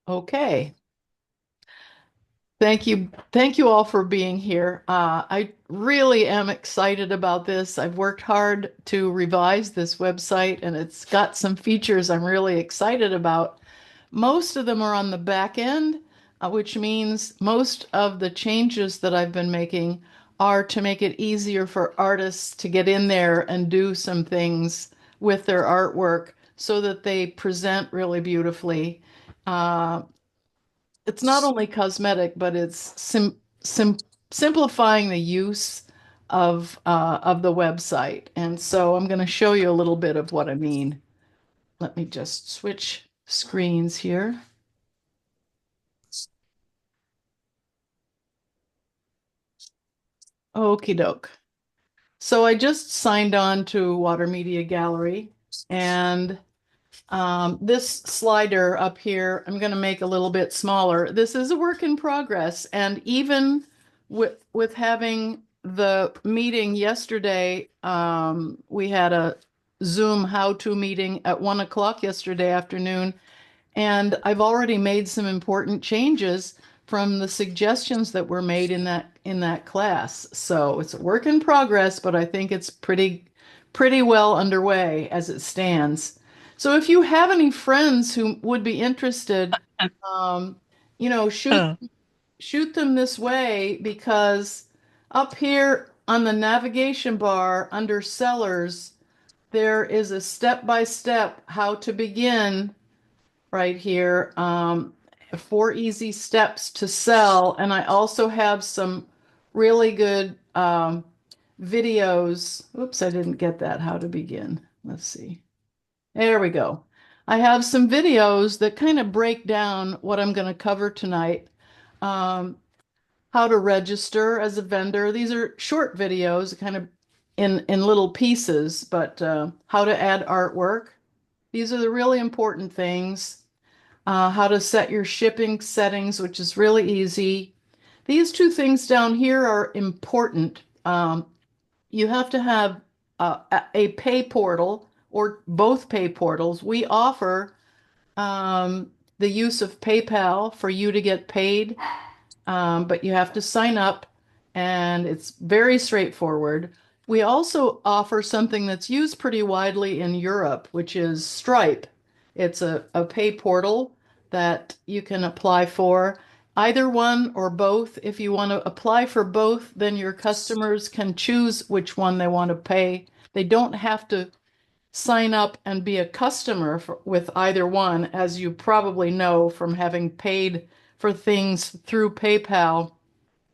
Okay. Thank you. Thank you all for being here. I really am excited about this. I've worked hard to revise this website and it's got some features I'm really excited about. Most of them are on the back end, which means most of the changes that I've been making are to make it easier for artists to get in there and do some things with their artwork so that they present really beautifully. Uh, it's not only cosmetic, but it's simplifying the use of the website. And so I'm going to show you a little bit of what I mean. Let me just switch screens here. Okie doke. So I just signed on to Water Media Gallery, and this slider up here, I'm going to make a little bit smaller. This is a work in progress, and even with having the meeting yesterday, we had a Zoom how-to meeting at 1 o'clock yesterday afternoon, and I've already made some important changes from the suggestions that were made in that class. So it's a work in progress, but I think it's pretty well underway as it stands. So if you have any friends who would be interested, um, you know, shoot Huh. shoot them this way because up here on the navigation bar under sellers, there is a step-by-step how to begin right here. 4 easy steps to sell. And I also have some really good videos. Oops, I didn't get that. How to begin. Let's see. There we go. I have some videos that kind of break down what I'm going to cover tonight. Um, how to register as a vendor. These are short videos, kind of in little pieces, but how to add artwork. These are the really important things. How to set your shipping settings, which is really easy. These two things down here are important. You have to have a pay portal or both pay portals. We offer the use of PayPal for you to get paid, but you have to sign up, and it's very straightforward. We also offer something that's used pretty widely in Europe, which is Stripe. It's a pay portal that you can apply for, either one or both. If you want to apply for both, then your customers can choose which one they want to pay. They don't have to sign up and be a customer with either one, as you probably know from having paid for things through PayPal.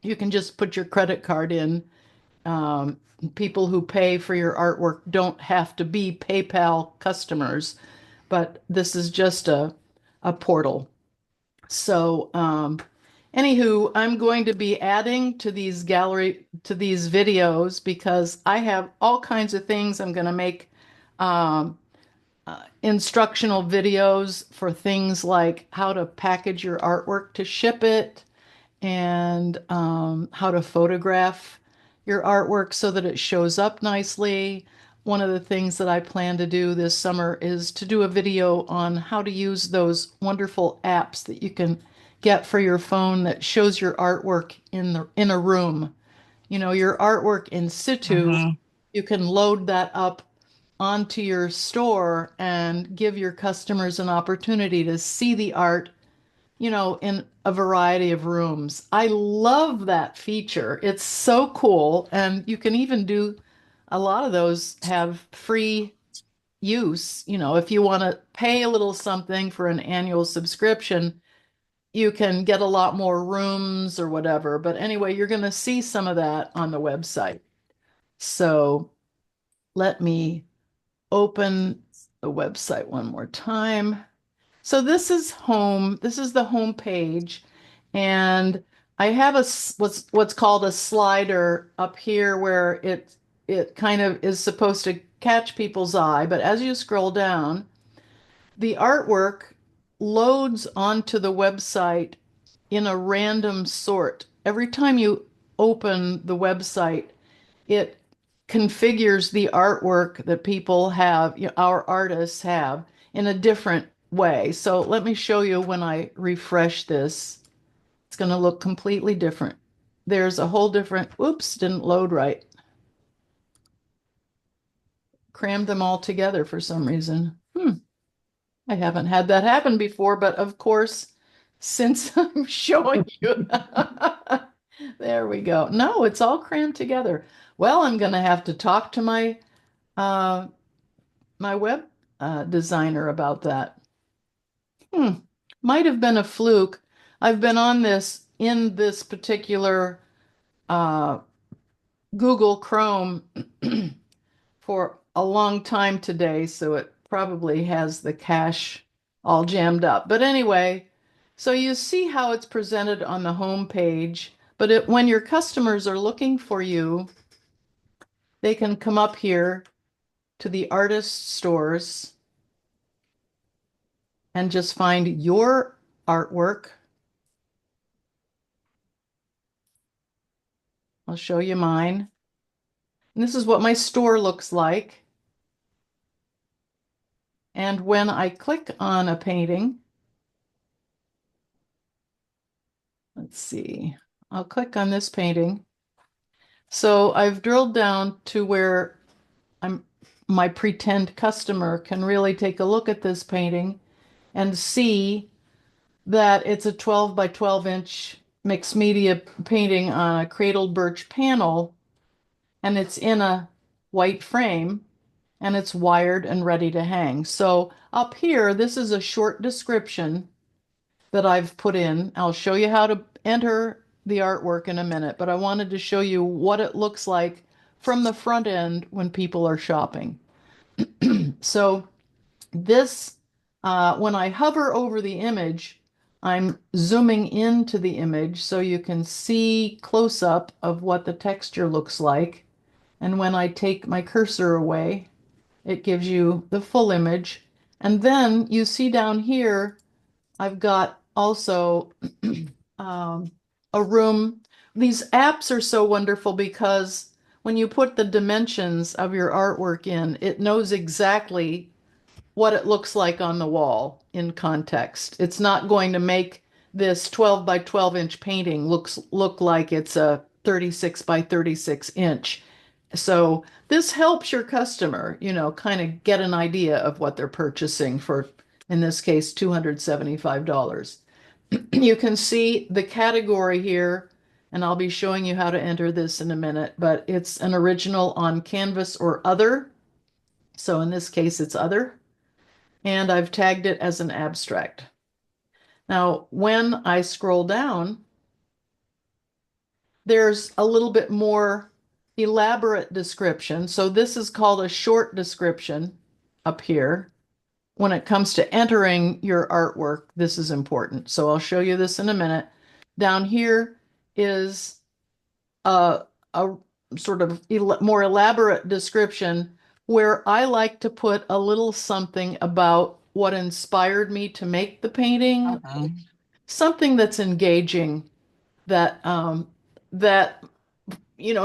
You can just put your credit card in. Um, People who pay for your artwork don't have to be PayPal customers, but this is just a portal. So, anywho, I'm going to be adding to these videos because I have all kinds of things I'm going to make. Um, Instructional videos for things like how to package your artwork to ship it and how to photograph your artwork so that it shows up nicely. One of the things that I plan to do this summer is to do a video on how to use those wonderful apps that you can get for your phone that shows your artwork in a room. You know, your artwork in situ, Hmm. you can load that up onto your store and give your customers an opportunity to see the art, in a variety of rooms. I love that feature. It's so cool. And you can even do a lot of those have free use. If you want to pay a little something for an annual subscription, you can get a lot more rooms or whatever. But anyway, you're going to see some of that on the website. So let me open the website one more time. So this is home. This is the home page, and I have what's called a slider up here where it kind of is supposed to catch people's eye, but as you scroll down, the artwork loads onto the website in a random sort. Every time you open the website, it configures the artwork that people have, our artists have, in a different way. So let me show you when I refresh this. It's going to look completely different. There's a whole different, oops, didn't load right. Crammed them all together for some reason. I haven't had that happen before, but of course, since I'm showing you, there we go. No, it's all crammed together. Well, I'm going to have to talk to uh, my web designer about that. Hmm. Might have been a fluke. I've been on this in this particular uh, Google Chrome for a long time today, so it probably has the cache all jammed up. But anyway, so you see how it's presented on the home page, but when your customers are looking for you, they can come up here to the artist stores and just find your artwork. I'll show you mine. And this is what my store looks like. And when I click on a painting, let's see, I'll click on this painting. So I've drilled down to where my pretend customer can really take a look at this painting and see that it's a 12 by 12 inch mixed media painting on a cradled birch panel, and it's in a white frame, and it's wired and ready to hang. So up here, this is a short description that I've put in. I'll show you how to enter the artwork in a minute, but I wanted to show you what it looks like from the front end when people are shopping. So this, when I hover over the image, I'm zooming into the image so you can see close up of what the texture looks like. And when I take my cursor away, it gives you the full image. And then you see down here, I've got also um, a room. These apps are so wonderful because when you put the dimensions of your artwork in, it knows exactly what it looks like on the wall in context. It's not going to make this 12 by 12 inch painting look like it's a 36 by 36 inch. So this helps your customer, kind of get an idea of what they're purchasing for, in this case, $275. You can see the category here, and I'll be showing you how to enter this in a minute, but it's an original on canvas or other. So in this case, it's other, and I've tagged it as an abstract. Now, when I scroll down, there's a little bit more elaborate description. So this is called a short description up here. When it comes to entering your artwork, this is important. So I'll show you this in a minute. Down here is a sort of more elaborate description where I like to put a little something about what inspired me to make the painting, something that's engaging, that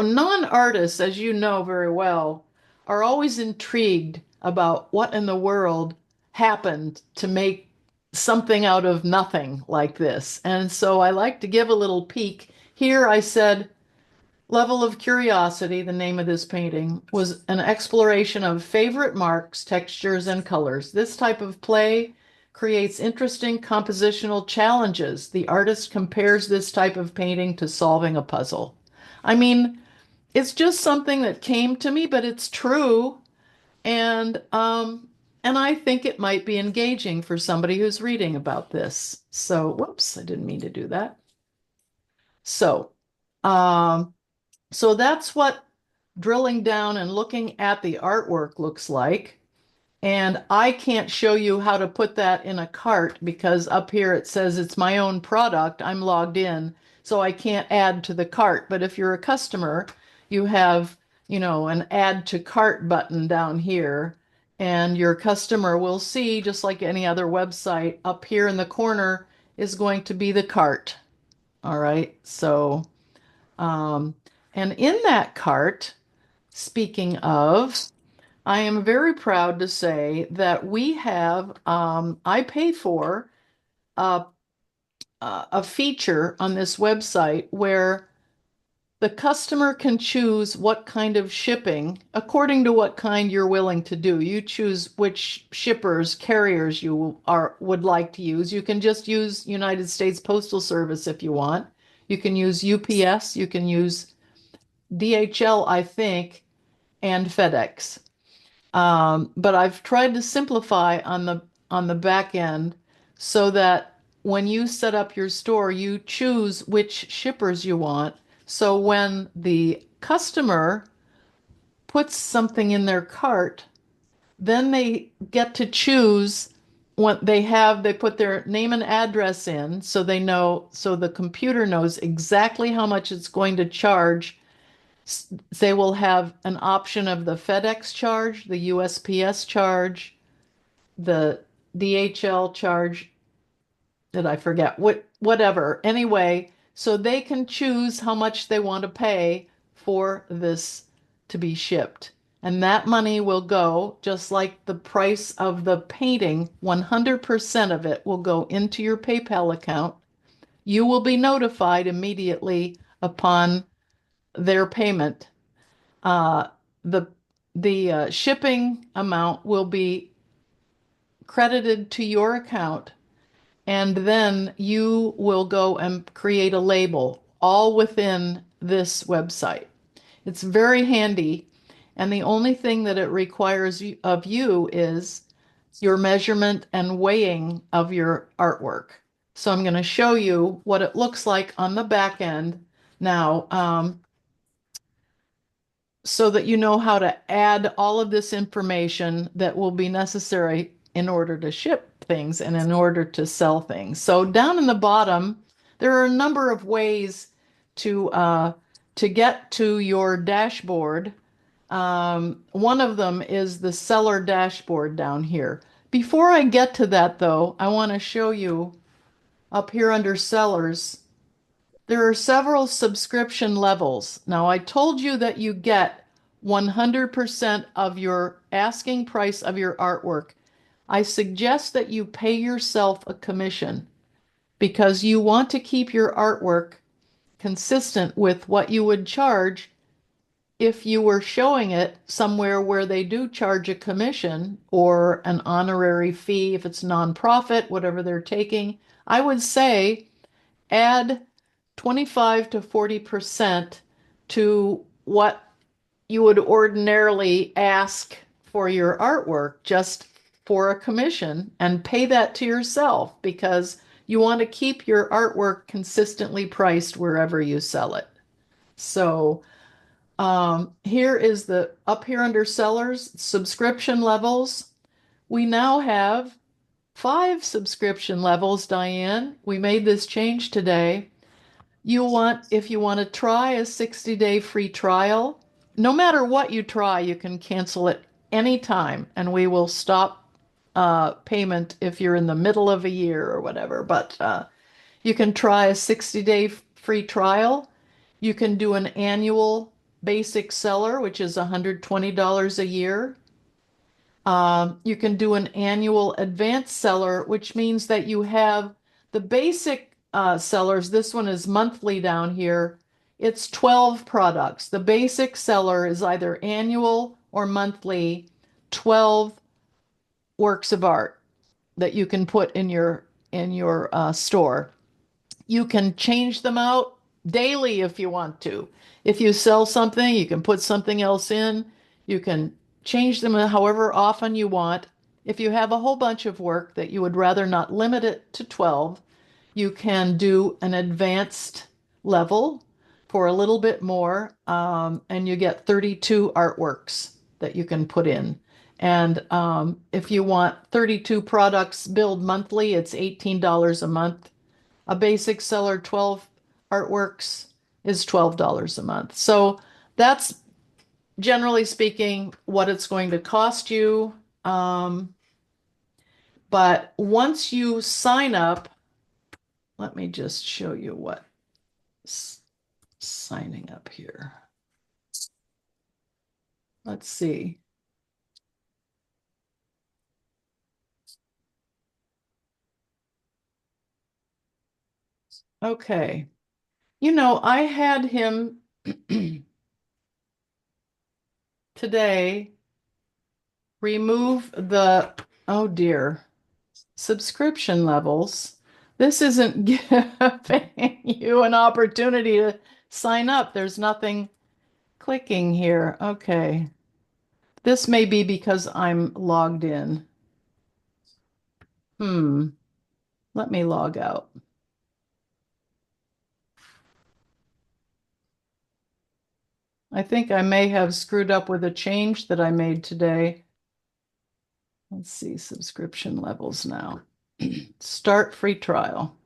non-artists, as you know very well, are always intrigued about what in the world happened to make something out of nothing like this. And so I like to give a little peek. Here I said, Level of Curiosity, the name of this painting, was an exploration of favorite marks, textures, and colors. This type of play creates interesting compositional challenges. The artist compares this type of painting to solving a puzzle. I mean, it's just something that came to me, but it's true. And I think it might be engaging for somebody who's reading about this. So, whoops, I didn't mean to do that. So, um, so that's what drilling down and looking at the artwork looks like. And I can't show you how to put that in a cart because up here it says it's my own product. I'm logged in, so I can't add to the cart. But if you're a customer, you have, an add to cart button down here, and your customer will see, just like any other website, up here in the corner is going to be the cart. All right. So, um, and in that cart, speaking of, I am very proud to say that we have, I pay for a, a feature on this website where the customer can choose what kind of shipping, according to what kind you're willing to do. You choose which shippers, carriers you are would like to use. You can just use United States Postal Service if you want. You can use UPS, you can use DHL, I think, and FedEx. But I've tried to simplify on the back end so that when you set up your store, you choose which shippers you want. So when the customer puts something in their cart, then they get to choose what they put their name and address in so they know, so the computer knows exactly how much it's going to charge. They will have an option of the FedEx charge, the USPS charge, the DHL charge. Did I forget? Whatever. Anyway, so they can choose how much they want to pay for this to be shipped. And that money will go, just like the price of the painting, 100% of it will go into your PayPal account. You will be notified immediately upon their payment. uh, the the shipping amount will be credited to your account, and then you will go and create a label all within this website. It's very handy, and the only thing that it requires of you is your measurement and weighing of your artwork. So I'm going to show you what it looks like on the back end now. So that you know how to add all of this information that will be necessary in order to ship things and in order to sell things. So down in the bottom, there are a number of ways to get to your dashboard. One of them is the seller dashboard down here. Before I get to that, though, I want to show you up here under sellers. There are several subscription levels. Now, I told you that you get 100% of your asking price of your artwork. I suggest that you pay yourself a commission because you want to keep your artwork consistent with what you would charge if you were showing it somewhere where they do charge a commission or an honorary fee if it's nonprofit, whatever they're taking. I would say add 25 to 40% to what you would ordinarily ask for your artwork just for a commission, and pay that to yourself because you want to keep your artwork consistently priced wherever you sell it. So here is the up here under sellers subscription levels. We now have 5 subscription levels, Diane. We made this change today. If you want to try a 60-day free trial, no matter what you try, you can cancel it anytime, and we will stop payment if you're in the middle of a year or whatever. But you can try a 60-day free trial. You can do an annual basic seller, which is $120 a year. You can do an annual advanced seller, which means that you have the basic sellers. This one is monthly down here. It's 12 products. The basic seller is either annual or monthly, 12 works of art that you can put in your store. You can change them out daily if you want to. If you sell something, you can put something else in. You can change them however often you want. If you have a whole bunch of work that you would rather not limit it to 12, you can do an advanced level for a little bit more, and you get 32 artworks that you can put in. And if you want 32 products billed monthly, it's $18 a month. A basic seller, 12 artworks, is $12 a month. So that's generally speaking what it's going to cost you. But once you sign up, let me just show you what signing up here. Let's see. Okay. I had him today remove oh dear, subscription levels. This isn't giving you an opportunity to sign up. There's nothing clicking here. Okay. This may be because I'm logged in. Hmm. Let me log out. I think I may have screwed up with a change that I made today. Let's see, subscription levels now. Start free trial.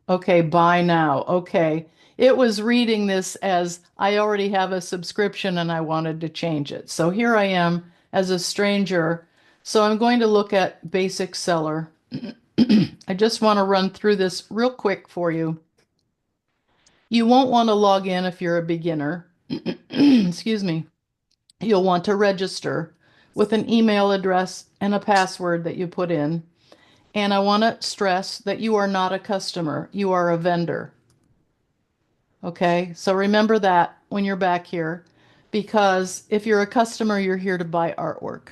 Okay, buy now. Okay. It was reading this as I already have a subscription and I wanted to change it. So here I am as a stranger. So I'm going to look at basic seller. I just want to run through this real quick for you. You won't want to log in if you're a beginner. Excuse me. You'll want to register with an email address and a password that you put in. And I want to stress that you are not a customer, you are a vendor. Okay, so remember that when you're back here, because if you're a customer, you're here to buy artwork.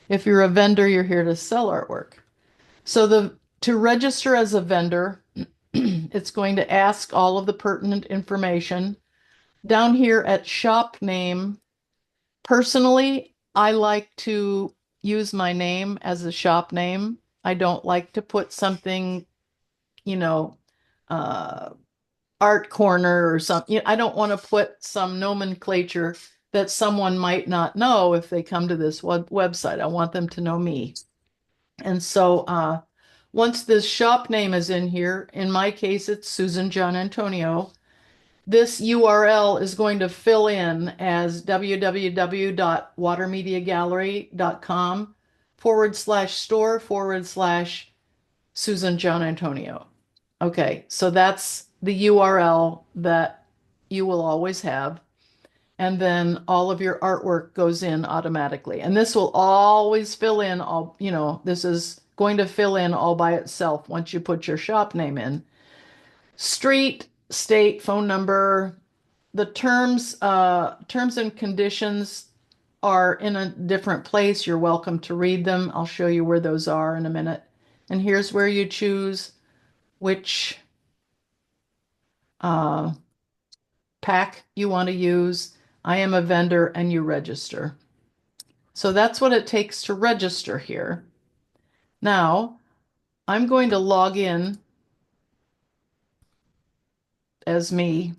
If you're a vendor, you're here to sell artwork. So to register as a vendor, it's going to ask all of the pertinent information. Down here at shop name, personally, I like to use my name as a shop name. I don't like to put something, you know, uh, art corner or something. I don't want to put some nomenclature that someone might not know if they come to this website. I want them to know me. And so once this shop name is in here, in my case, it's Susan John Antonio. This URL is going to fill in as www.watermediagallery.com/store/ Susan John Antonio. Okay, so that's the URL that you will always have. And then all of your artwork goes in automatically. And this will always fill in all, this is going to fill in all by itself once you put your shop name in. Street, state, phone number, the terms and conditions are in a different place. You're welcome to read them. I'll show you where those are in a minute. And here's where you choose which uh, pack you want to use. I am a vendor and you register. So that's what it takes to register here. Now, I'm going to log in as me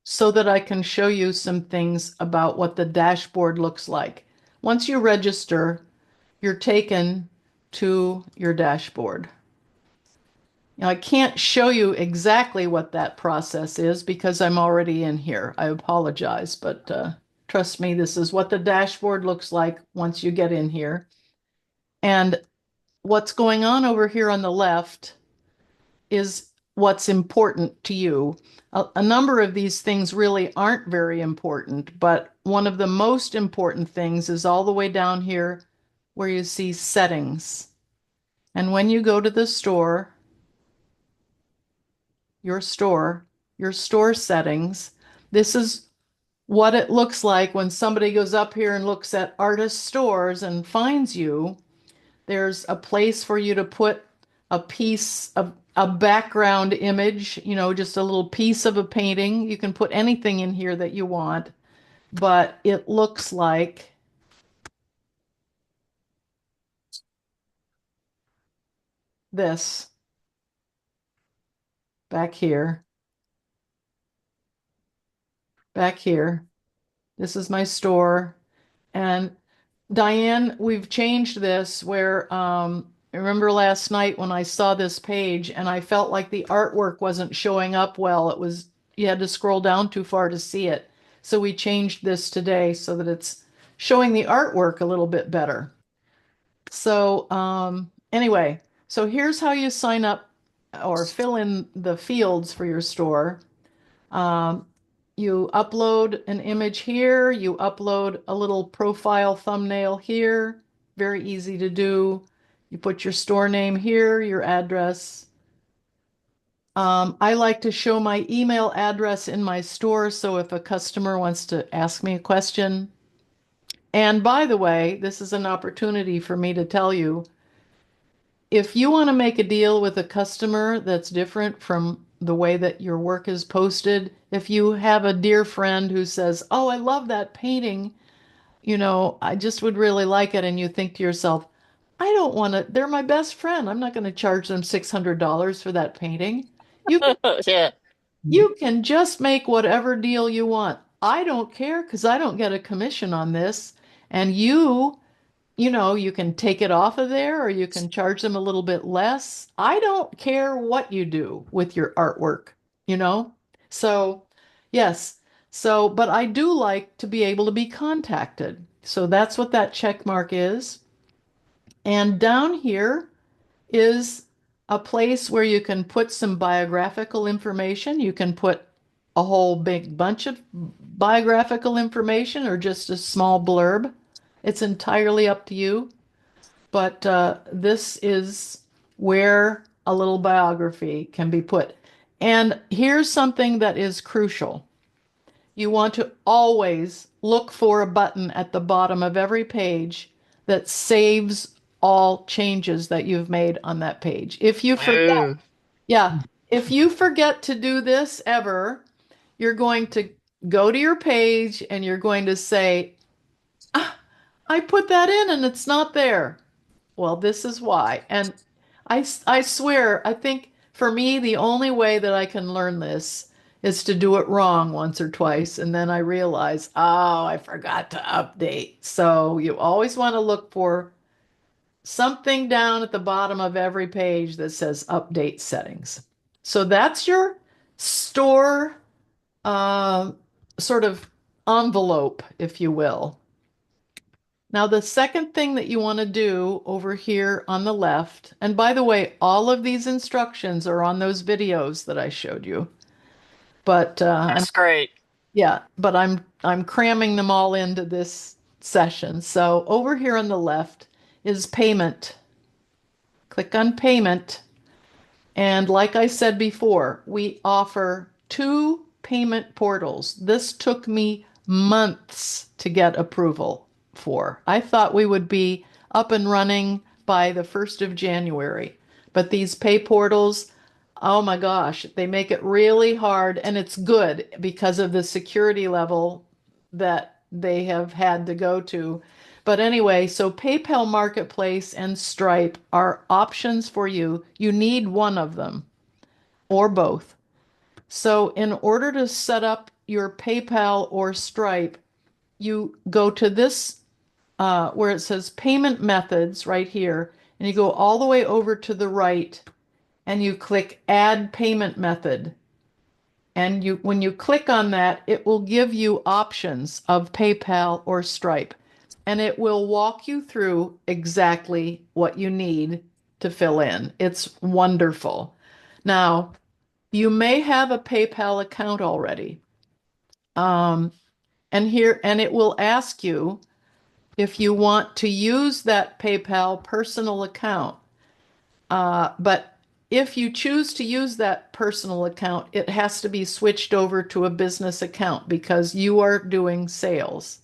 so that I can show you some things about what the dashboard looks like. Once you register, you're taken to your dashboard. Now, I can't show you exactly what that process is because I'm already in here. I apologize, but trust me, this is what the dashboard looks like once you get in here. And what's going on over here on the left is what's important to you. A number of these things really aren't very important, but one of the most important things is all the way down here where you see settings. And when you go to the store, your store, your store settings, this is what it looks like when somebody goes up here and looks at artist stores and finds you. There's a place for you to put a piece of a background image, just a little piece of a painting. You can put anything in here that you want, but it looks like this back here, back here. This is my store. And Diane, we've changed this where, remember last night when I saw this page and I felt like the artwork wasn't showing up well. You had to scroll down too far to see it. So we changed this today so that it's showing the artwork a little bit better. So, anyway, so here's how you sign up or fill in the fields for your store. Um, you upload an image here, you upload a little profile thumbnail here, very easy to do. You put your store name here, your address, I like to show my email address in my store, so if a customer wants to ask me a question, and by the way, this is an opportunity for me to tell you, if you want to make a deal with a customer that's different from the way that your work is posted, if you have a dear friend who says, "Oh, I love that painting, I just would really like it," and you think to yourself, "I don't want to, they're my best friend. I'm not going to charge them $600 for that painting." You Yeah. you can just make whatever deal you want. I don't care because I don't get a commission on this. And you can take it off of there or you can charge them a little bit less. I don't care what you do with your artwork, you know? So, yes. So, but I do like to be able to be contacted. So that's what that check mark is. And down here is a place where you can put some biographical information. You can put a whole big bunch of biographical information or just a small blurb. It's entirely up to you. But this is where a little biography can be put. And here's something that is crucial. You want to always look for a button at the bottom of every page that saves all changes that you've made on that page. If you forget, Oh, yeah, if you forget to do this ever, you're going to go to your page and you're going to say, "Ah, I put that in and it's not there." Well, this is why. And I swear, I think for me, the only way that I can learn this is to do it wrong once or twice. And then I realize, oh, I forgot to update. So you always want to look for something down at the bottom of every page that says update settings. So that's your store uh, sort of envelope, if you will. Now, the second thing that you want to do over here on the left, and by the way, all of these instructions are on those videos that I showed you, but that's great. yeah, but I'm cramming them all into this session. So over here on the left is payment. Click on payment. And like I said before, we offer two payment portals. This took me months to get approval for. I thought we would be up and running by the 1st of January. But these pay portals, oh my gosh, they make it really hard. And it's good because of the security level that they have had to go to. But anyway, so PayPal Marketplace and Stripe are options for you. You need one of them or both. So in order to set up your PayPal or Stripe, you go to this where it says payment methods right here, and you go all the way over to the right and you click add payment method. And when you click on that, it will give you options of PayPal or Stripe, and it will walk you through exactly what you need to fill in. It's wonderful. Now, you may have a PayPal account already. Um, and it will ask you if you want to use that PayPal personal account. But if you choose to use that personal account, it has to be switched over to a business account because you are doing sales.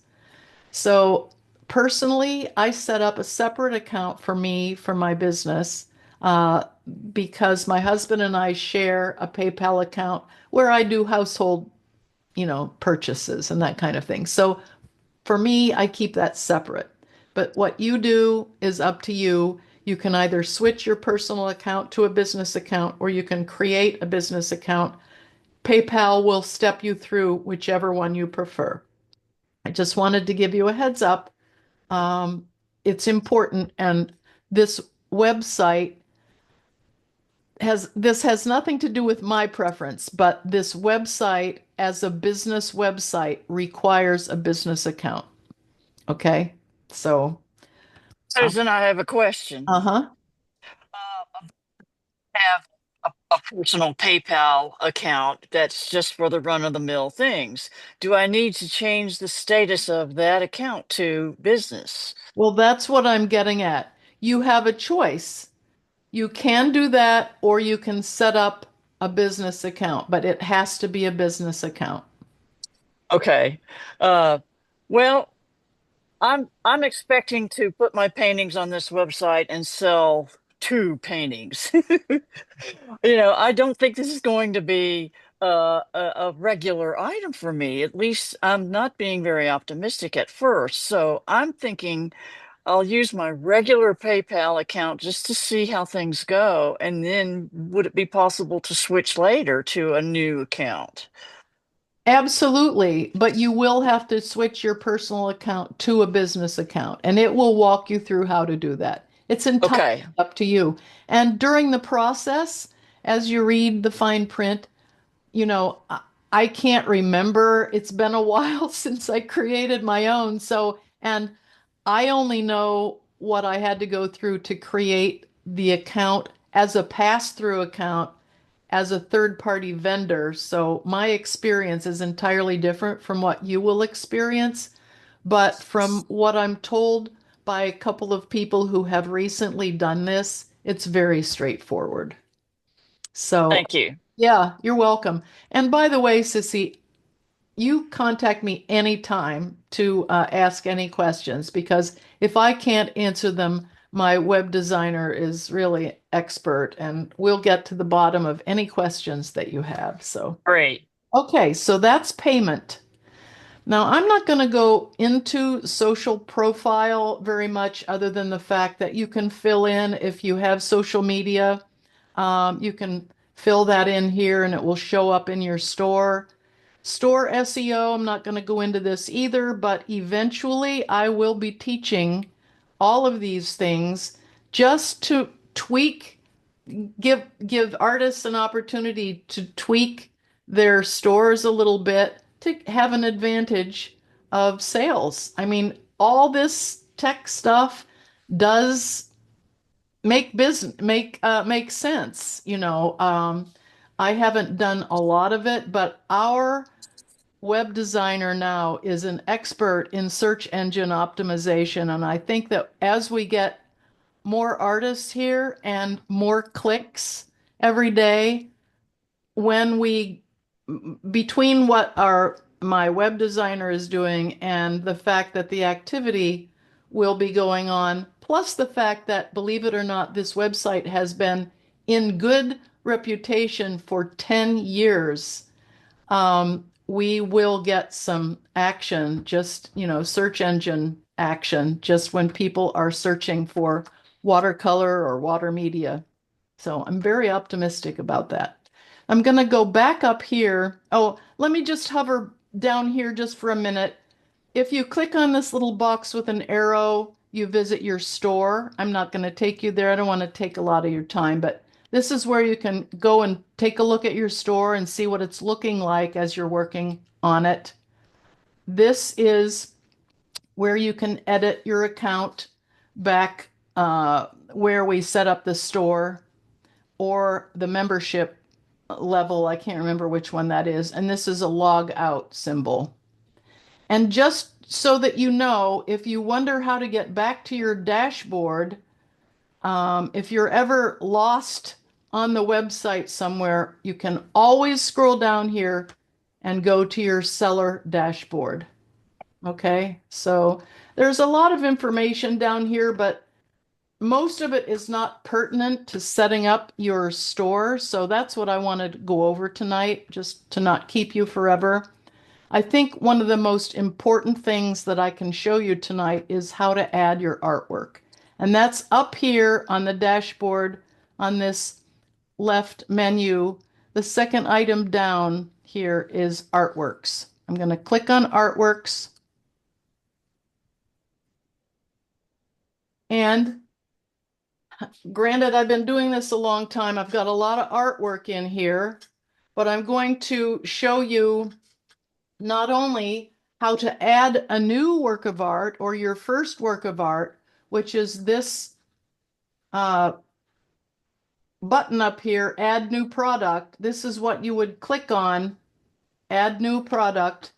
So personally, I set up a separate account for me for my business uh, because my husband and I share a PayPal account where I do household, purchases and that kind of thing. So for me, I keep that separate. But what you do is up to you. You can either switch your personal account to a business account or you can create a business account. PayPal will step you through whichever one you prefer. I just wanted to give you a heads up. Um, it's important, and this website has nothing to do with my preference, but this website as a business website requires a business account. Okay, so Susan, I have a question. uh-huh. Have a personal PayPal account that's just for the run of the mill things. Do I need to change the status of that account to business? Well, that's what I'm getting at. You have a choice. You can do that, or you can set up. a business account, but it has to be a business account. Okay. Uh, well, I'm expecting to put my paintings on this website and sell two paintings. I don't think this is going to be a regular item for me. At least I'm not being very optimistic at first. So I'm thinking I'll use my regular PayPal account just to see how things go. And then would it be possible to switch later to a new account? Absolutely, but you will have to switch your personal account to a business account, and it will walk you through how to do that. It's entirely Okay. up to you. And during the process, as you read the fine print, I can't remember. It's been a while since I created my own. So, and I only know what I had to go through to create the account as a pass-through account as a third-party vendor. So my experience is entirely different from what you will experience. But from what I'm told by a couple of people who have recently done this, it's very straightforward. So, Thank you. yeah, you're welcome. And by the way, Sissy, you contact me anytime to ask any questions because if I can't answer them, my web designer is really expert and we'll get to the bottom of any questions that you have. So, Great. okay, so that's payment. Now, I'm not going to go into social profile very much other than the fact that you can fill in if you have social media. You can fill that in here and it will show up in your store. Store SEO, I'm not going to go into this either, but eventually I will be teaching all of these things just to tweak, give artists an opportunity to tweak their stores a little bit to have an advantage of sales. I mean, all this tech stuff does make sense. I haven't done a lot of it, but our web designer now is an expert in search engine optimization, and I think that as we get more artists here and more clicks every day, when we between what our my web designer is doing and the fact that the activity will be going on, plus the fact that, believe it or not, this website has been in good reputation for 10 years, we will get some action, just, search engine action, just when people are searching for watercolor or water media. So I'm very optimistic about that. I'm going to go back up here. Oh, let me just hover down here just for a minute. If you click on this little box with an arrow, you visit your store. I'm not going to take you there. I don't want to take a lot of your time, but this is where you can go and take a look at your store and see what it's looking like as you're working on it. This is where you can edit your account back where we set up the store or the membership level. I can't remember which one that is. And this is a log out symbol. And just so that you know, if you wonder how to get back to your dashboard, if you're ever lost on the website somewhere, you can always scroll down here and go to your seller dashboard. Okay, so there's a lot of information down here, but most of it is not pertinent to setting up your store. So that's what I wanted to go over tonight, just to not keep you forever. I think one of the most important things that I can show you tonight is how to add your artwork. And that's up here on the dashboard on this left menu. The second item down here is artworks. I'm going to click on artworks. And granted, I've been doing this a long time. I've got a lot of artwork in here, but I'm going to show you not only how to add a new work of art or your first work of art, which is this uh, button up here, add new product. This is what you would click on, add new product,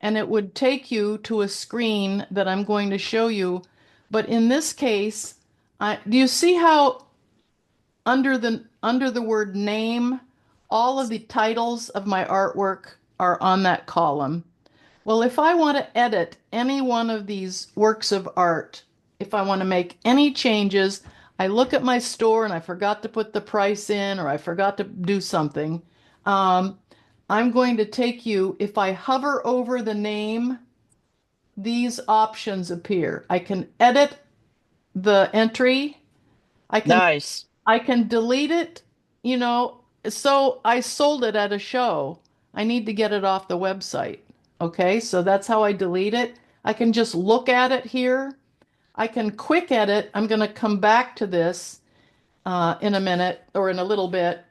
and it would take you to a screen that I'm going to show you. But in this case, do you see how under the word name all of the titles of my artwork are on that column. Well, if I want to edit any one of these works of art, if I want to make any changes, I look at my store and I forgot to put the price in or I forgot to do something. Um, I'm going to take you, if I hover over the name, these options appear. I can edit the entry. I can Nice. I can delete it, you know. So I sold it at a show. I need to get it off the website. Okay, so that's how I delete it. I can just look at it here. I can quick edit. I'm going to come back to this in a minute or in a little bit.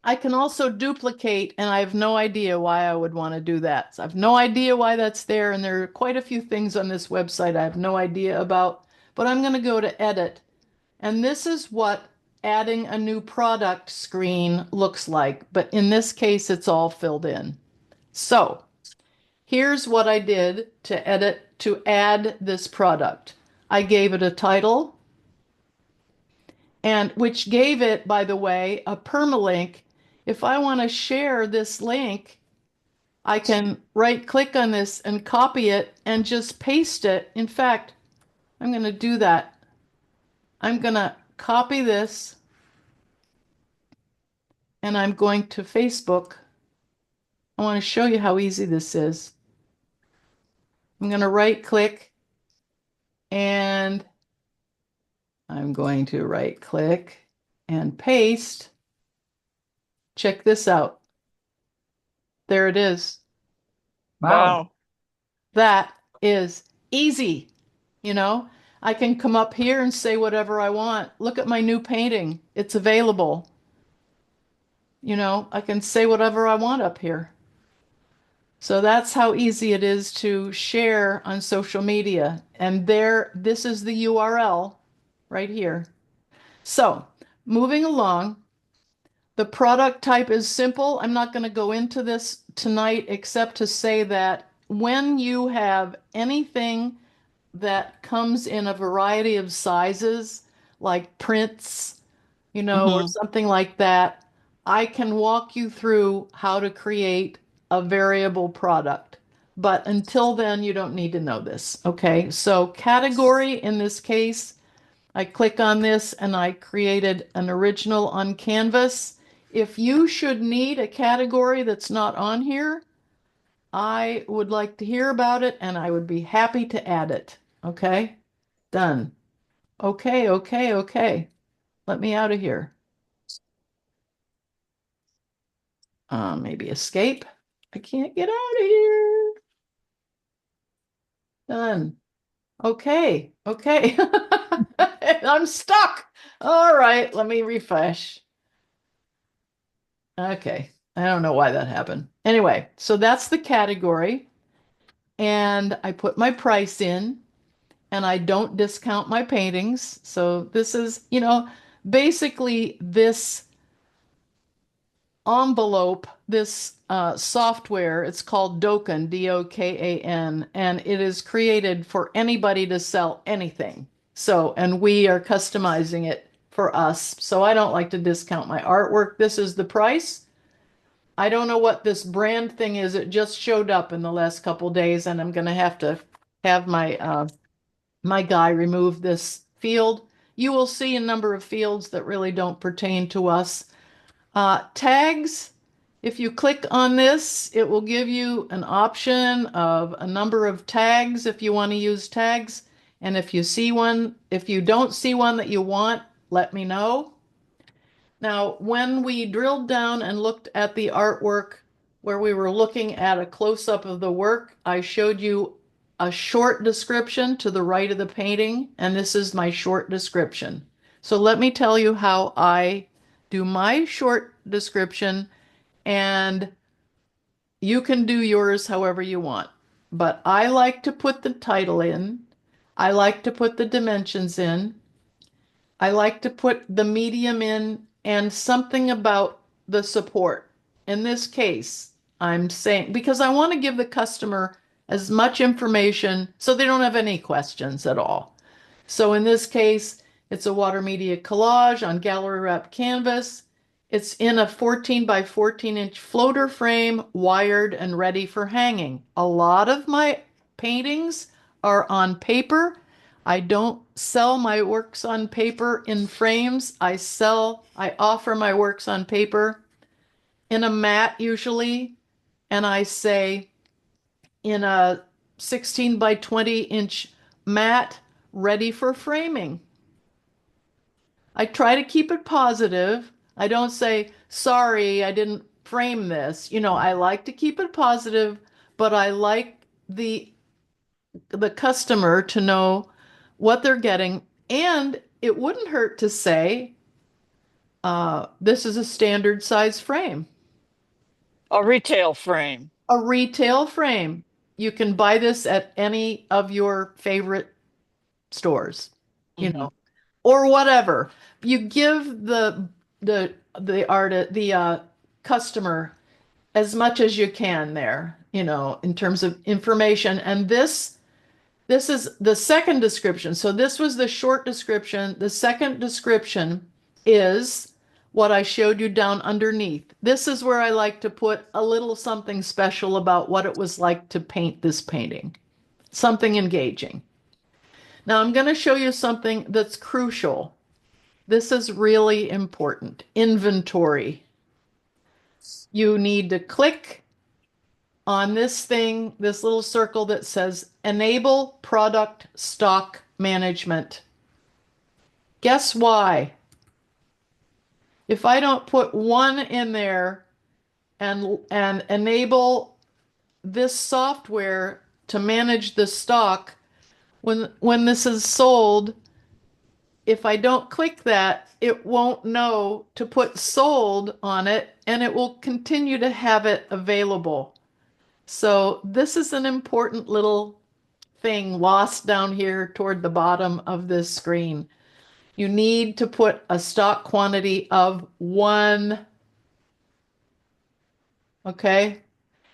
I can also duplicate, and I have no idea why I would want to do that. So I have no idea why that's there, and there are quite a few things on this website I have no idea about. But I'm going to go to edit, and this is what adding a new product screen looks like. But in this case, it's all filled in. So here's what I did to edit, to add this product. I gave it a title, and which gave it, by the way, a permalink. If I want to share this link, I can right click on this and copy it and just paste it. In fact, I'm going to do that. I'm going to copy this and I'm going to Facebook. I want to show you how easy this is. I'm going to right click and I'm going to right click and paste. Check this out. There it is. Wow. Wow. That is easy. You know, I can come up here and say whatever I want. Look at my new painting. It's available. You know, I can say whatever I want up here. So that's how easy it is to share on social media. And there, this is the URL right here. So moving along, the product type is simple. I'm not going to go into this tonight except to say that when you have anything that comes in a variety of sizes, like prints, you know, or Hmm. something like that, I can walk you through how to create a variable product. But until then, you don't need to know this. Okay. So, category in this case, I click on this and I created an original on Canvas. If you should need a category that's not on here, I would like to hear about it and I would be happy to add it. Okay. Done. Okay. Okay. Okay. Let me out of here. Maybe escape. I can't get out of here. Done. Okay. Okay. I'm stuck. All right. Let me refresh. Okay. I don't know why that happened. Anyway, so that's the category. And I put my price in and I don't discount my paintings. So this is, you know, basically this envelope, this software. It's called Dokan, Dokan, and it is created for anybody to sell anything. So, and we are customizing it for us. So I don't like to discount my artwork. This is the price. I don't know what this brand thing is. It just showed up in the last couple days, and I'm going to have my guy remove this field. You will see a number of fields that really don't pertain to us. Tags, if you click on this, it will give you an option of a number of tags if you want to use tags. And if you see one, if you don't see one that you want, let me know. Now, when we drilled down and looked at the artwork where we were looking at a close-up of the work, I showed you a short description to the right of the painting, and this is my short description. So let me tell you how I do my short description, and you can do yours however you want. But I like to put the title in, I like to put the dimensions in, I like to put the medium in and something about the support. In this case, I'm saying because I want to give the customer as much information so they don't have any questions at all. So in this case, it's a water media collage on gallery wrap canvas. It's in a 14 by 14 inch floater frame, wired and ready for hanging. A lot of my paintings are on paper. I don't sell my works on paper in frames. I offer my works on paper in a mat usually, and I say in a 16 by 20-inch mat ready for framing. I try to keep it positive. I don't say, sorry, I didn't frame this. I like to keep it positive, but I like the customer to know what they're getting. And it wouldn't hurt to say, this is a standard size frame, A retail frame. a retail frame. You can buy this at any of your favorite stores, you Hmm. know, or whatever. You give the art the customer as much as you can there, in terms of information. And this is the second description. So this was the short description. The second description is what I showed you down underneath. This is where I like to put a little something special about what it was like to paint this painting, something engaging. Now I'm going to show you something that's crucial. This is really important. Inventory. You need to click on this thing, this little circle that says Enable Product Stock Management. Guess why? If I don't put one in there and enable this software to manage the stock, when this is sold, if I don't click that, it won't know to put sold on it and it will continue to have it available. So this is an important little thing lost down here toward the bottom of this screen. You need to put a stock quantity of one, okay?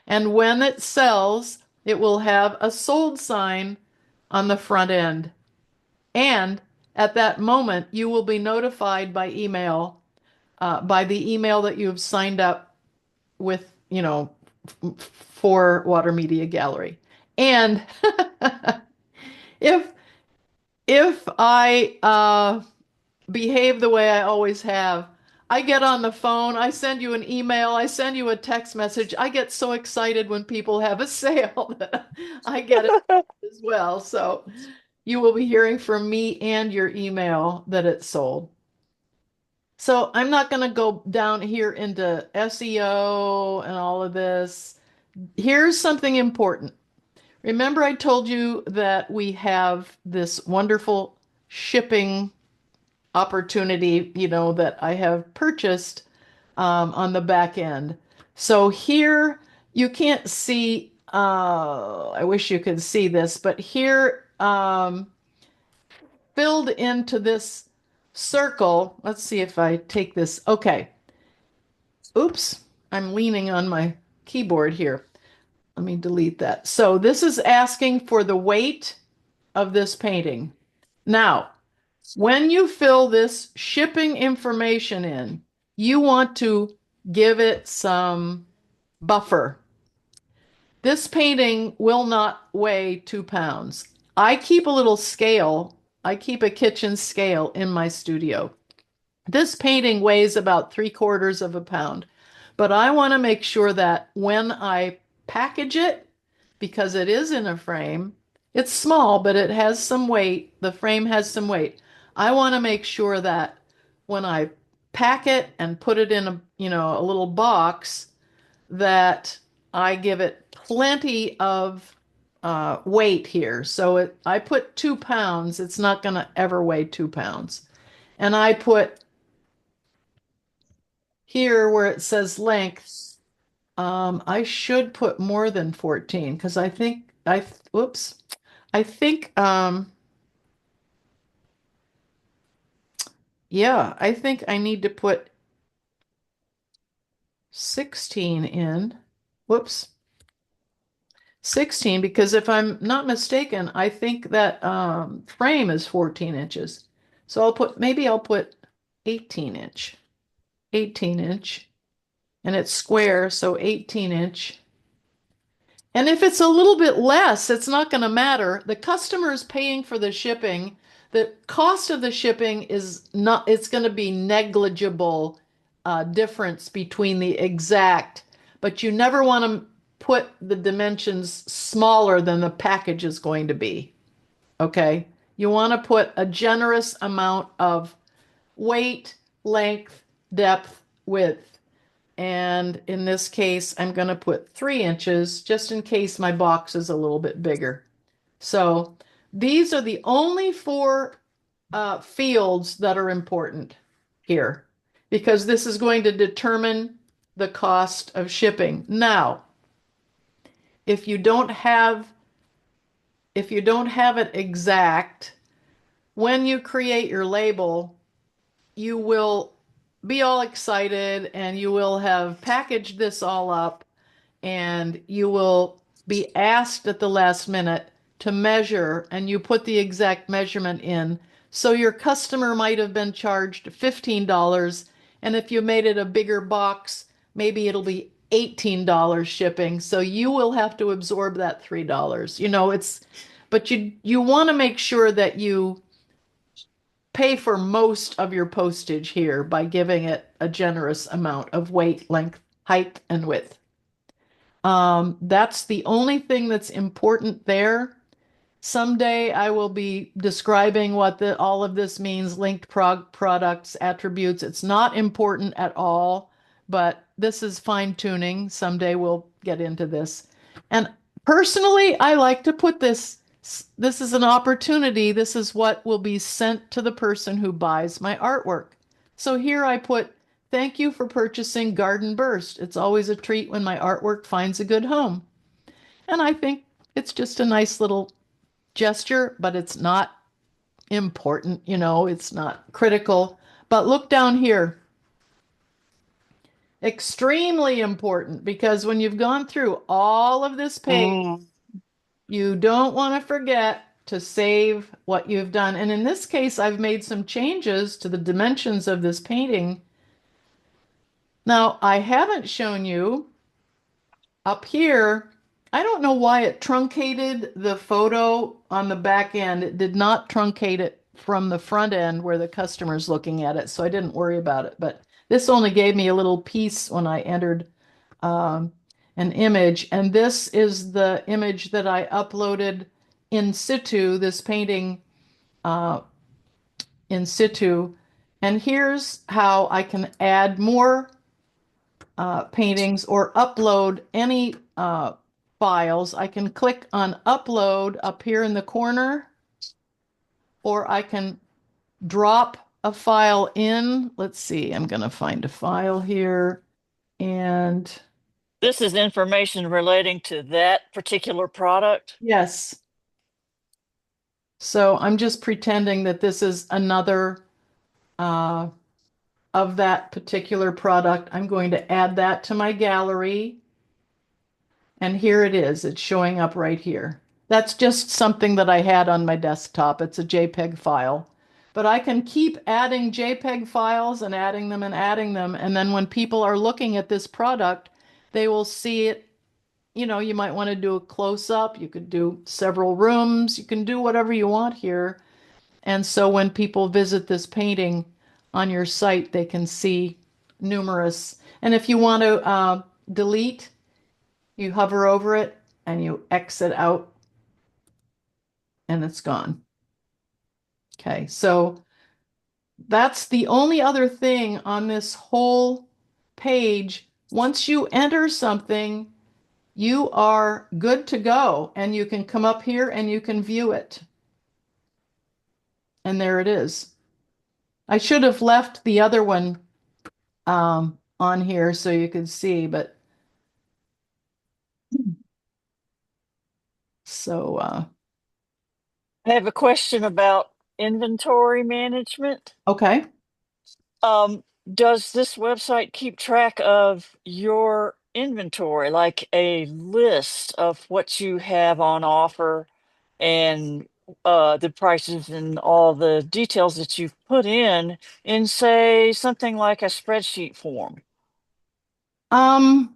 And when it sells, it will have a sold sign on the front end. And at that moment, you will be notified by email, by the email that you've signed up with, for Water Media Gallery. And if if I behave the way I always have, I get on the phone, I send you an email, I send you a text message. I get so excited when people have a sale that I get it as well. So you will be hearing from me and your email that it's sold. So I'm not going to go down here into SEO and all of this. Here's something important. Remember, I told you that we have this wonderful shipping opportunity, that I have purchased on the back end. So here you can't see, I wish you could see this, but here filled into this circle, let's see if I take this. Okay. Oops, I'm leaning on my keyboard here. Let me delete that. So this is asking for the weight of this painting. Now, when you fill this shipping information in, you want to give it some buffer. This painting will not weigh 2 pounds. I keep a little scale. I keep a kitchen scale in my studio. This painting weighs about 3/4 of a pound, but I want to make sure that when I package it, because it is in a frame, it's small, but it has some weight. The frame has some weight. I want to make sure that when I pack it and put it in a little box, that I give it plenty of weight here. So I put 2 pounds. It's not going to ever weigh 2 pounds. And I put here where it says length, I should put more than 14 because whoops, I think, yeah, I think I need to put 16 in. Whoops, 16 because if I'm not mistaken, I think that frame is 14 inches. So maybe I'll put 18 inch. 18 inch, and it's square, so 18 inch. And if it's a little bit less, it's not going to matter. The customer is paying for the shipping. The cost of the shipping is not, it's going to be negligible difference between the exact, but you never want to put the dimensions smaller than the package is going to be. Okay. You want to put a generous amount of weight, length, depth, width. And in this case, I'm going to put 3 inches just in case my box is a little bit bigger. So these are the only four fields that are important here because this is going to determine the cost of shipping. Now, if you don't have if you don't have it exact, when you create your label, you will be all excited and you will have packaged this all up and you will be asked at the last minute to measure and you put the exact measurement in. So your customer might have been charged $15 and if you made it a bigger box, maybe it'll be $18 shipping. So you will have to absorb that $3. But you want to make sure that you pay for most of your postage here by giving it a generous amount of weight, length, height, and width. That's the only thing that's important there. Someday I will be describing what all of this means, linked products, attributes. It's not important at all, but this is fine tuning. Someday we'll get into this. And personally, I like to put this is an opportunity. This is what will be sent to the person who buys my artwork. So here I put, thank you for purchasing Garden Burst. It's always a treat when my artwork finds a good home. And I think it's just a nice little gesture, but it's not important, it's not critical. But look down here. Extremely important because when you've gone through all of this page, Mm. you don't want to forget to save what you've done. And in this case, I've made some changes to the dimensions of this painting. Now, I haven't shown you up here. I don't know why it truncated the photo on the back end. It did not truncate it from the front end where the customer's looking at it, so I didn't worry about it. But this only gave me a little piece when I entered um, an image, and this is the image that I uploaded in situ, this painting uh, in situ. And here's how I can add more paintings or upload any files. I can click on upload up here in the corner, or I can drop a file in. Let's see, I'm going to find a file here. And This is information relating to that particular product. yes, so I'm just pretending that this is another uh, of that particular product. I'm going to add that to my gallery. And here it is. It's showing up right here. That's just something that I had on my desktop. It's a JPEG file. But I can keep adding JPEG files and adding them and adding them. And then when people are looking at this product, they will see it. You might want to do a close up. You could do several rooms. You can do whatever you want here. And so when people visit this painting on your site, they can see numerous. And if you want to delete, you hover over it and you exit out and it's gone. Okay, so that's the only other thing on this whole page. Once you enter something, you are good to go and you can come up here and you can view it. And there it is. I should have left the other one on here so you could see, but so I have a question about inventory management. okay. Um, does this website keep track of your inventory, like a list of what you have on offer and the prices and all the details that you've put in, say, something like a spreadsheet form? Um,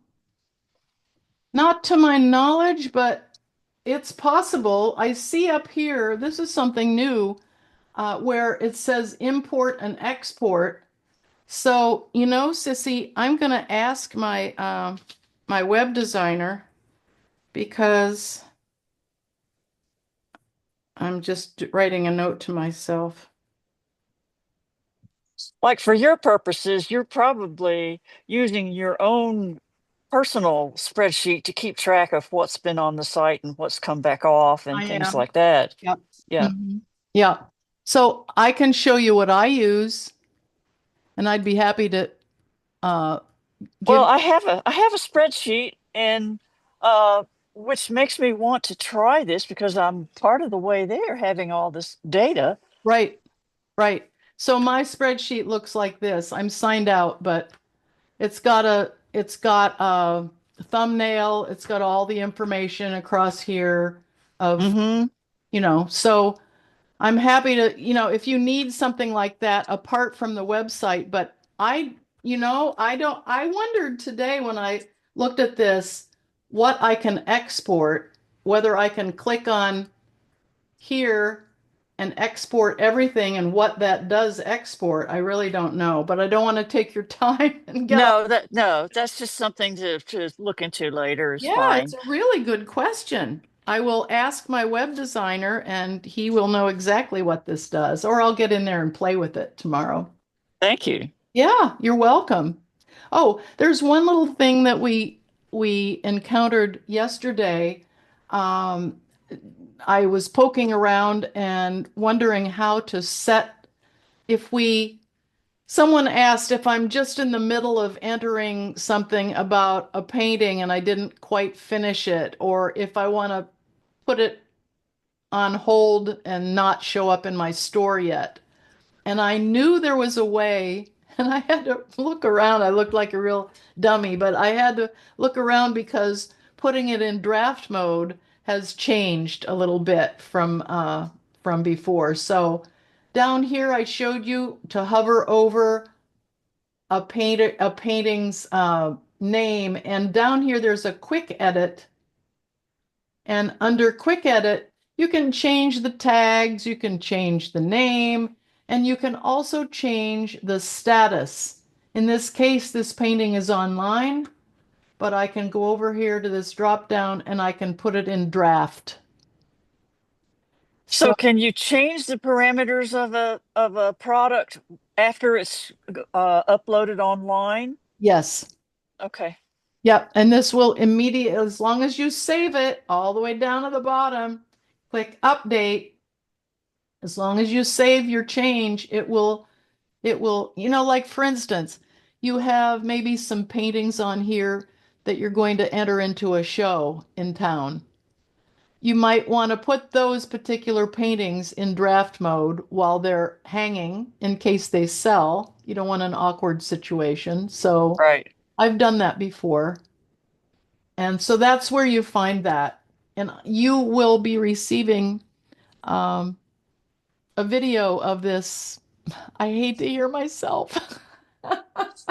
Not to my knowledge, but it's possible. I see up here, this is something new, where it says import and export. So, Sissy, I'm going to ask my web designer because I'm just writing a note to myself. Like for your purposes, you're probably using your own personal spreadsheet to keep track of what's been on the site and what's come back off and I things am. like that. Yep. Yeah. Mhm. Yeah. So I can show you what I use, and I'd be happy to uh, Well, give. I have a spreadsheet and uh which makes me want to try this because I'm part of the way there having all this data. Right, right. So my spreadsheet looks like this. I'm signed out, but it's got a thumbnail. It's got all the information across here of, Mm-hmm. so I'm happy to, if you need something like that apart from the website, but I wondered today when I looked at this, what I can export, whether I can click on here and export everything and what that does export. I really don't know, but I don't want to take your time and get all. No, that's just something to look into later is Yeah, it's fine. a really good question. I will ask my web designer and he will know exactly what this does, or I'll get in there and play with it tomorrow. Thank you. Yeah, you're welcome. Oh, there's one little thing that we encountered yesterday. Um, I was poking around and wondering how to set if we someone asked if I'm just in the middle of entering something about a painting and I didn't quite finish it, or if I want to put it on hold and not show up in my store yet. And I knew there was a way, and I had to look around. I looked like a real dummy, but I had to look around because putting it in draft mode has changed a little bit from before. So down here, I showed you to hover over a painting's name, and down here there's a quick edit, and under quick edit you can change the tags, you can change the name, and you can also change the status. In this case, this painting is online, but I can go over here to this drop down and I can put it in draft. So So can you change the parameters of a product after it's uploaded online? yes. Okay. Yep, and this will immediately, as long as you save it all the way down to the bottom, click update. As long as you save your change, it will, like for instance, you have maybe some paintings on here that you're going to enter into a show in town. You might want to put those particular paintings in draft mode while they're hanging in case they sell. You don't want an awkward situation. So Right. I've done that before. And so that's where you find that. And you will be receiving um, a video of this. I hate to hear myself. But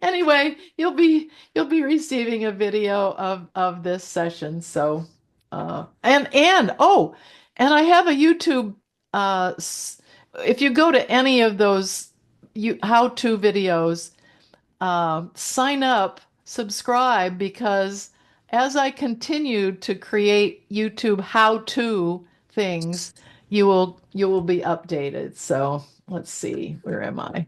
anyway, you'll be receiving a video of this session. So and I have a YouTube if you go to any of those how-to videos, sign up, subscribe, because as I continue to create YouTube how-to things, you will be updated. So let's see, where am I?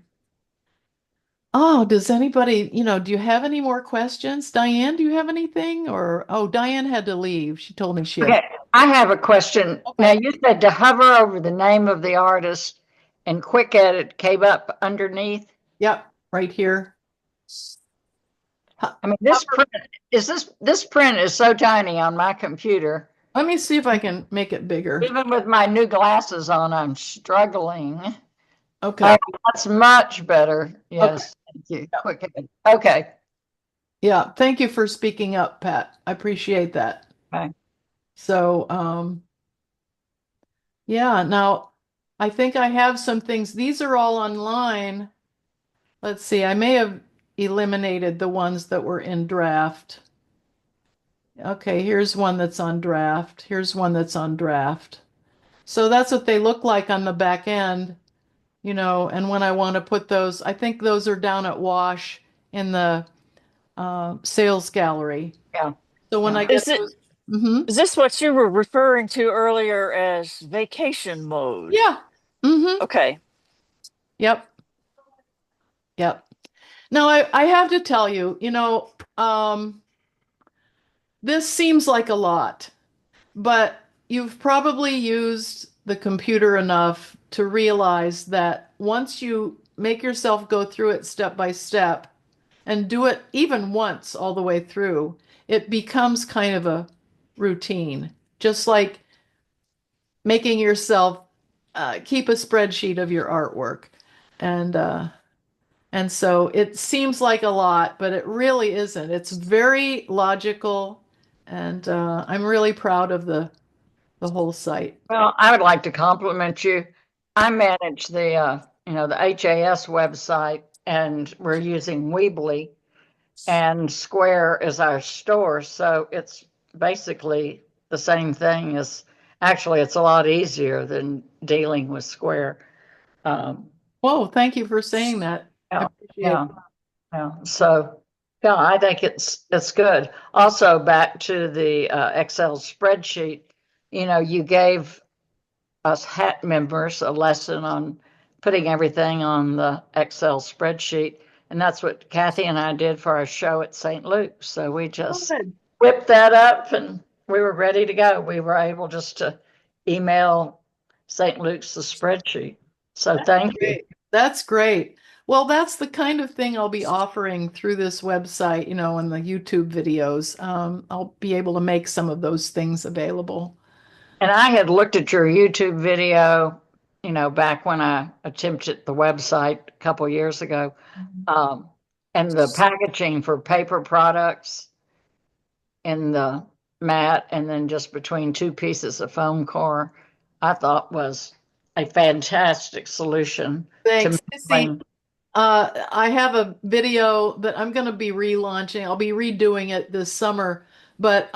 Oh, does anybody, do you have any more questions? Diane, do you have anything? Or, oh, Diane had to leave. She told me she had. Okay, I have a question. Now, Okay. you said to hover over the name of the artist and quick edit came up underneath. Yep, right here. Ho- I mean, this Hover. print this print is so tiny on my computer. Let me see if I can make it bigger. Even with my new glasses on, I'm struggling. Okay. Oh, that's much better. Okay. Yes, thank you. Yeah. Quick edit. Okay. Yeah. Thank you for speaking up, Pat. I appreciate that. Okay. So, Yeah, now I think I have some things. These are all online. Let's see, I may have eliminated the ones that were in draft. Okay, here's one that's on draft. Here's one that's on draft. So that's what they look like on the back end, and when I want to put those, I think those are down at Wash in the sales gallery. Yeah, So when yeah. I get Is it those, hmm is this what you were referring to earlier as vacation mode? yeah, Okay. yep, yep. Now I have to tell you, this seems like a lot, but you've probably used the computer enough to realize that once you make yourself go through it step by step and do it even once all the way through, it becomes kind of a routine, just like making yourself keep a spreadsheet of your artwork. And and so it seems like a lot, but it really isn't. It's very logical, and I'm really proud of the whole site. Well, I would like to compliment you. I manage the HAS website, and we're using Weebly, and Square is our store. So it's basically the same thing as, actually, it's a lot easier than dealing with Square. Um, Whoa, thank you for saying that. I yeah, appreciate yeah, yeah. So, yeah, I think it's good. Also, back to the Excel spreadsheet, you gave us HAT members a lesson on putting everything on the Excel spreadsheet. And that's what Kathy and I did for our show at St. Luke's. So we just it. whipped that up and we were ready to go. We were able just to email St. Luke's the spreadsheet. So That's thank you. great. That's great. Well, that's the kind of thing I'll be offering through this website, and the YouTube videos. I'll be able to make some of those things available. And I had looked at your YouTube video, back when I attempted the website a couple years ago, um, and the packaging for paper products in the mat and then just between two pieces of foam core, I thought was a fantastic solution to Thanks. See, mailing. I have a video that I'm going to be relaunching. I'll be redoing it this summer. But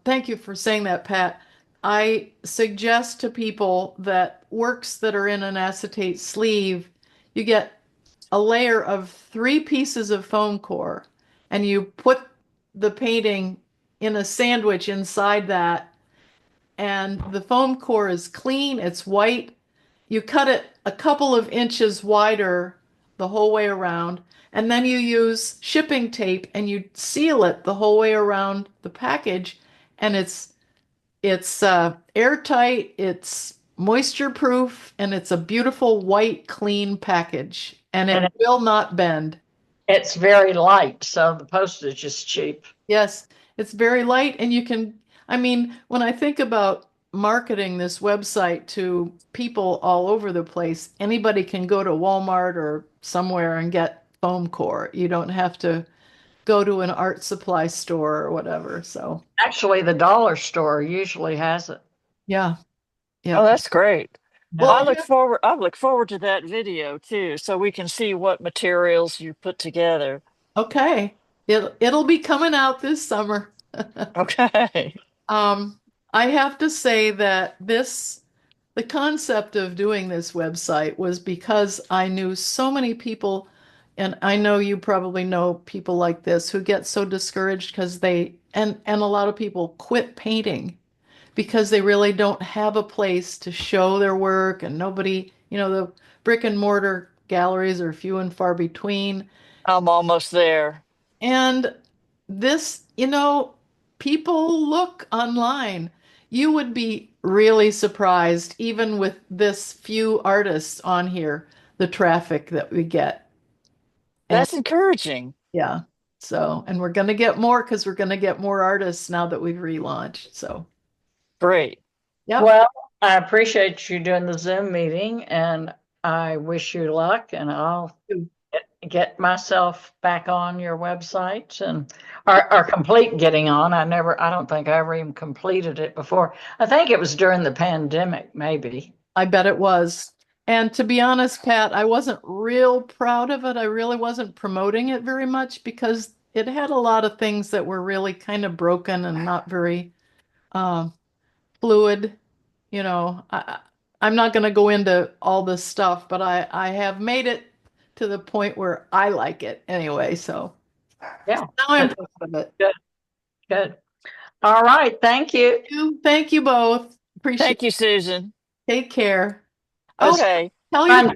thank you for saying that, Pat. I suggest to people that works that are in an acetate sleeve, you get a layer of 3 pieces of foam core, and you put the painting in a sandwich inside that, and the foam core is clean, it's white. You cut it a couple of inches wider the whole way around, and then you use shipping tape and you seal it the whole way around the package, and it's airtight, it's moisture proof, and it's a beautiful white clean package, and And it will not bend. it's very light, so the postage is cheap. Yes, it's very light, and I mean, when I think about marketing this website to people all over the place, anybody can go to Walmart or somewhere and get foam core. You don't have to go to an art supply store or whatever. So, Actually, the dollar store usually has it. yeah, Oh, yep. that's great. Well, Well, Yeah. I look forward to that video too, so we can see what materials you put together. okay. It'll be coming out this summer. Okay. Um, I have to say that the concept of doing this website was because I knew so many people, and I know you probably know people like this who get so discouraged because and a lot of people quit painting because they really don't have a place to show their work, and nobody, the brick and mortar galleries are few and far between. I'm almost there. And this, people look online. You would be really surprised, even with this few artists on here, the traffic that we get. And That's encouraging. yeah, and we're going to get more because we're going to get more artists now that we've relaunched. So, Great. yep. Well, I appreciate you doing the Zoom meeting and I wish you luck and I'll get myself back on your website and or complete getting on. I don't think I ever even completed it before. I think it was during the pandemic, maybe. I bet it was. And to be honest, Pat, I wasn't real proud of it. I really wasn't promoting it very much because it had a lot of things that were really kind of broken and not very um, fluid. You know, I'm not going to go into all this stuff, but I have made it to the point where I like it anyway. So Yeah. now I'm proud of it. Good. Good. All right. Thank you. Thank you both. Appreciate Thank you, Susan. it. Take care. It was Oh, Okay. tell your fun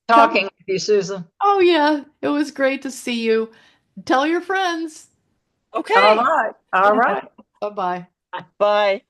talking with you, Susan. Oh yeah, it was great to see you. Tell your friends. All Okay. right. All right. Bye-bye. Bye.